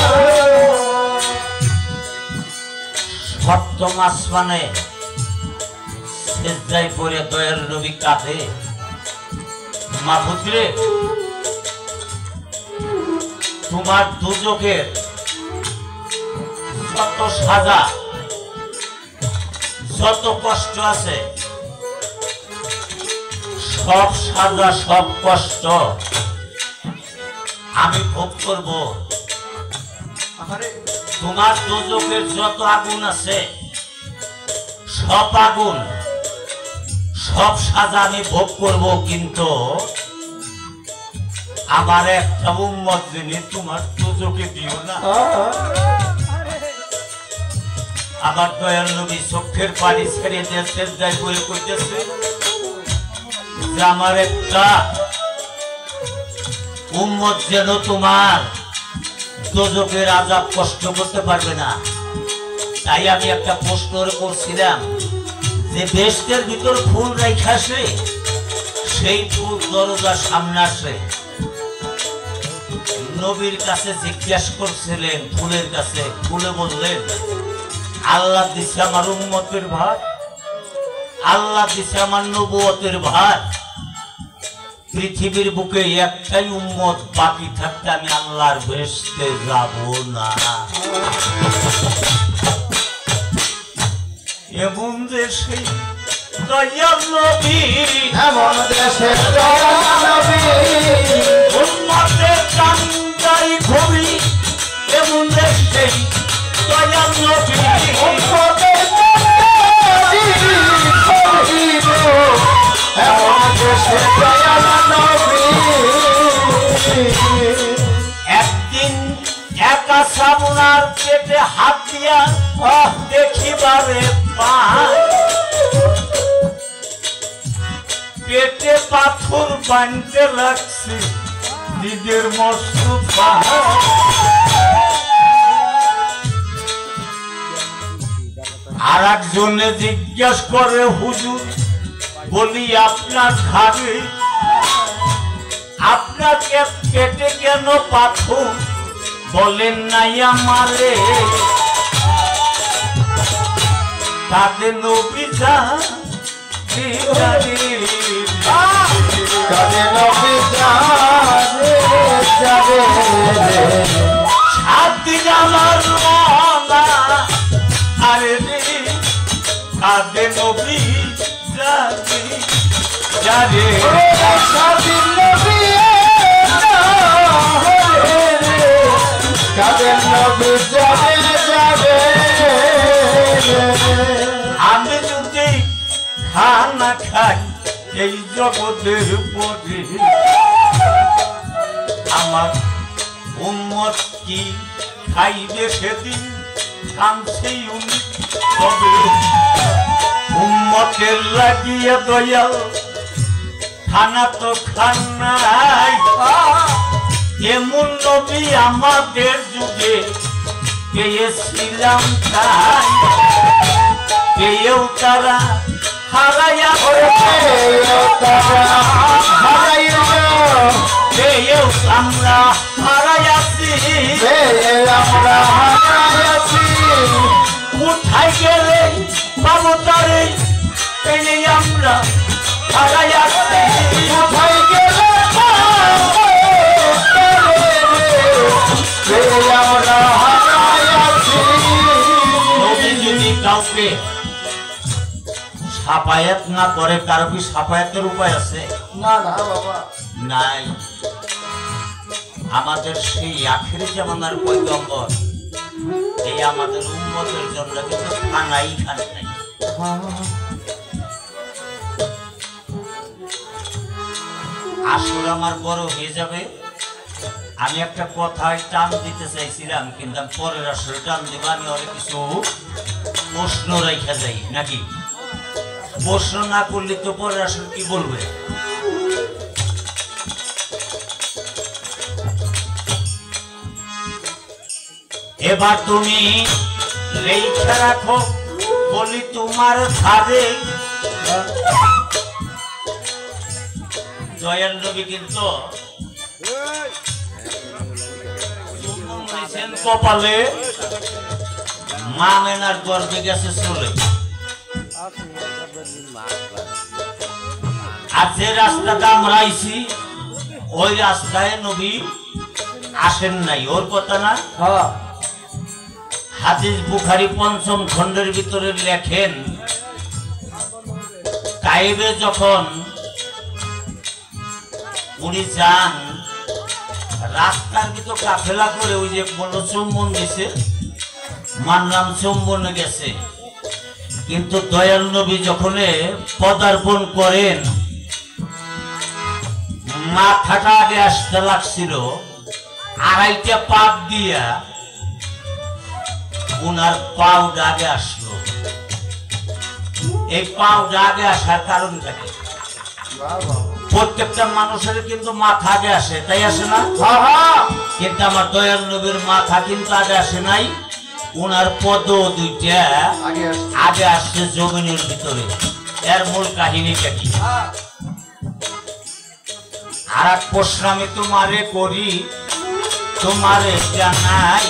সপ্তম আসমানে সেজদায় পড়ে দয়াল নবী কাঁদে, মাবুদ রে তোমার দুজকের যত সাজা যত কষ্ট আছে সব সাজা সব কষ্ট আমি ভোগ করব। তোমার দোজখের যত আগুন আছে সব আগুন সব সাজা আমি ভোগ করব, কিন্তু আমার একটা উম্মত যিনি তোমার দোজখে দিও না। আমার দয়াল নবী চোখের পানি ছেড়ে দিয়েছে, যাই বই করতেছে যে আমার একটা উম্মত যেন তোমার দোজখের আযাব কষ্ট করতে পারবে না। তাই আমি একটা প্রশ্ন করছিলাম যে বেহেশতের ভিতর ফুল রাখা আসে, সেই ফুল দরজার সামনে আসে। নবীর কাছে জিজ্ঞাসা করছিলেন ফুলের কাছে, ফুলে বললেন আল্লাহ দিছে আমার উম্মতের ভার, আল্লাহ দিছে আমার নবুয়তের ভার, পৃথিবীর বুকে একটাই উম্মত বাকি থাকতে আমি আল্লাহর বেহেশতে যাব না। এমন দেশে দয়াল নবী, এমন দেশে দয়াল নবী, উম্মতের কান্দাই ঘুরি, এমন দেশে দয়াল নবী, উম্মতের কান্দাই ঘুরি, এমন দেশে দয়াল নবী। একদিন একা সামনার পেটে হাত দিয়া দেখিবারে পেটে পাথর বানতে লাগছে নিজের মস্ত আর একজনে জিজ্ঞাসা করে হুজুর বলি আপনার ঘাড়ে আপনার পেটে কেন পাথর বলেন নাই আমারে? তাদের নবী আমার আরে রে তাদের নবী যারে স্বাধীন নবী, কাদের নবী যাবে যাবে। আমি যদি খানা খাই এই জগতের পরে, আমার উম্মত কি খাইবে সেদিন কাঁদছে উনি, তবে উম্মতের লাগিয়ে দয়াল খানা তো খান নাই। এমন নবী আমাদের যুগে পেয়েছিলাম তাই, পেয়েও তারা হারাইয়া পেয়েও আমরা হারাইয়াছি, কোথায় গেলে বাবু তারে পেয়ে আমরা হারাইয়াছি, কোথায় গেলে আমরা হারাইয়াছি। নবী যদি কাউকে সাফায়াত না করে, কারো কি সাফায়াতের উপায় আছে? না না বাবা নাই। আমাদের সেই আখির জামানার পয়গম্বর এই আমাদের উম্মতের জন্য কিন্তু খানাই খান নাই। আসর আমার বড় হয়ে যাবে, আমি একটা কথায় টান দিতে চাইছিলাম, কিন্তু আমি পরের আসরে টান দিব। আমি অনেক কিছু প্রশ্ন রেখে যাই নাকি, প্রশ্ন না করলে তো পরের আসরে কি বলবে? এবার তুমি রেখে রাখো বলি তোমার ধারে দয়াল নবী কিন্তু কপালে মা মেনার গর্বে গেছে চলে। আর যে রাস্তাটা আমরা আইছি ওই রাস্তায় নবী আসেন নাই, ওর কথা না? হাদিস বুখারী ৫ম খণ্ডের ভিতরে লেখেন, কায়েবে যখন উনি যান রাস্তার ভিতর কাফেলা করে ওই যে বললো চুম্বন দিছে, মানলাম চুম্বনে গেছে, কিন্তু দয়াল নবী যখন পদার্পণ করেন মাথাটা আগে আসতে লাগছিল, আড়াইটা পাক দিয়া উনার পাউডা আগে আসলো। এই পাউডা আগে আসার কারণটা কি? প্রত্যেকটা মানুষের কিন্তু মাথা আগে আসে, তাই আসে না? কিন্তু আমার দয়াল নবীর মাথা কিন্তু আগে আসে নাই, উনার পদ দুইটা আগে আসছে জমিনের ভিতরে। এর মূল কাহিনীটা কি? আর এক প্রশ্ন আমি তোমারে করি, তোমারে জানাই,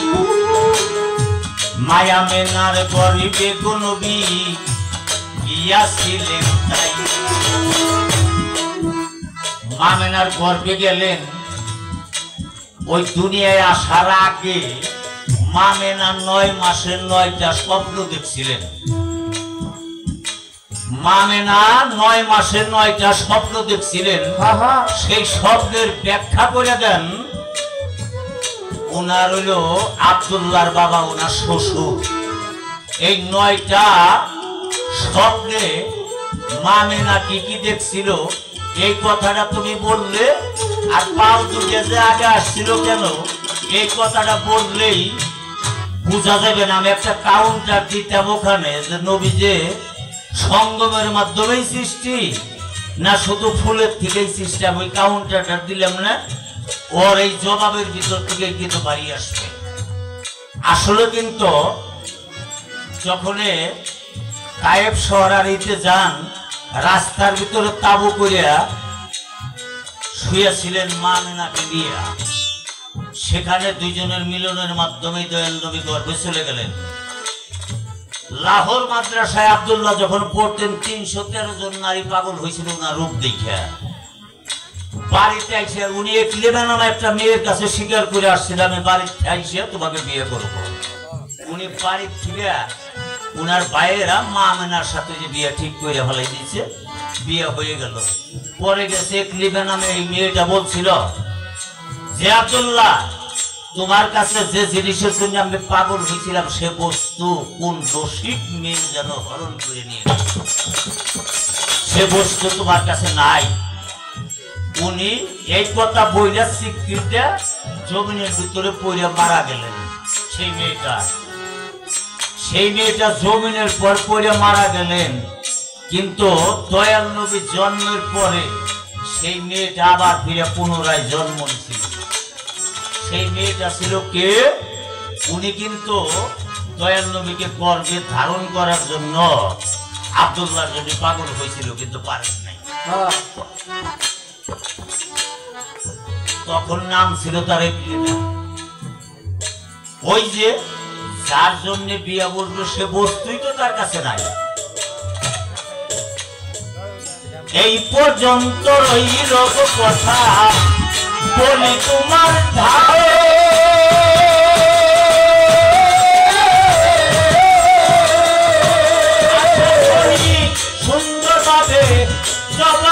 মায়া মেনার গরিবে নবী গিয়াছিলেন তাই। মা মেনার গর্বে গেলেন, ওই দুনিয়ায় আসার আগে মা মেনা 9 মাসের 9টা স্বপ্ন দেখছিলেন। মা মেনা 9 মাসের 9টা স্বপ্ন দেখছিলেন। সেই স্বপ্নের ব্যাখ্যা করে দেন ওনার হইল আব্দুল্লাহর বাবা, ওনার শ্বশুর। এই 9টা স্বপ্নে মা মেনা কি কি দেখছিল এই কথাটা তুমি বললে, আর পাও দুটো যে আগে আসছিল কেন এই কথাটা বললেই বুঝা যাবে না। আমি একটা কাউন্টার দিতাম ওখানে, যে নবী যে সঙ্গমের মাধ্যমেই সৃষ্টি না শুধু ফুলের থেকেই সৃষ্টি, আমি ওই কাউন্টারটা দিলাম না, ওর এই জবাবের ভিতর থেকে কিন্তু বাড়ি আসবে। আসলে কিন্তু যখন তায়েব শহরারিতে যান, রাস্তার ভিতরে তাবু করিয়া শুয়েছিলেন মা মেনাকে নিয়ে, সেখানে দুইজনের মিলনের মাধ্যমে দয়াল নবী গর্ভে চলে গেলেন। লাহোর মাদ্রাসায় আব্দুল্লাহ যখন পড়তেন 313 জন নারী পাগল হয়েছিল ওনার রূপ দেখে। বাড়িতে আইসে উনি এক লেবানন একটা মেয়ের কাছে স্বীকার করে আসছিল, আমি বাড়িতে আইসে তোমাকে বিয়ে করব। উনি বাড়ির থেকে উনার ভাইয়েরা মা মেনার সাথে যে বিয়ে ঠিক করে ফেলাই দিয়েছে, বিয়ে হয়ে গেল। পরে গেছে এক লেবাননে এই মেয়েটা বলছিল যে আব্দুল্লাহ, তোমার কাছে যে জিনিসের জন্য আমি পাগল হয়েছিলাম সে বস্তু কোন রসিক মেয়ে যেন হরণ করে নিয়ে গেছে, সে বস্তু তোমার কাছে নাই। উনি এই কথা বইলা স্বীকৃতিটা জমিনের ভিতরে পড়ে মারা গেলেন। সেই মেয়েটা জমিনের পর পড়ে মারা গেলেন। কিন্তু দয়াল নবী জন্মের পরে সেই মেয়েটা আবার ফিরে পুনরায় জন্ম নিয়েছিল। সেই মেয়েটা ছিল কে? উনি কিন্তু দয়াল নবীকে গর্ভে ধারণ করার জন্য আব্দুল্লাহর জন্য পাগল হয়েছিল, কিন্তু পারেন নাই। তখন নাম ছিল তার ওই যে যার জন্য বিয়া বলবো সে বস্তুই তো তার কাছে নাই। এই পর্যন্ত রইল কথা বলি তোমার ধারে, সুন্দরভাবে জবাব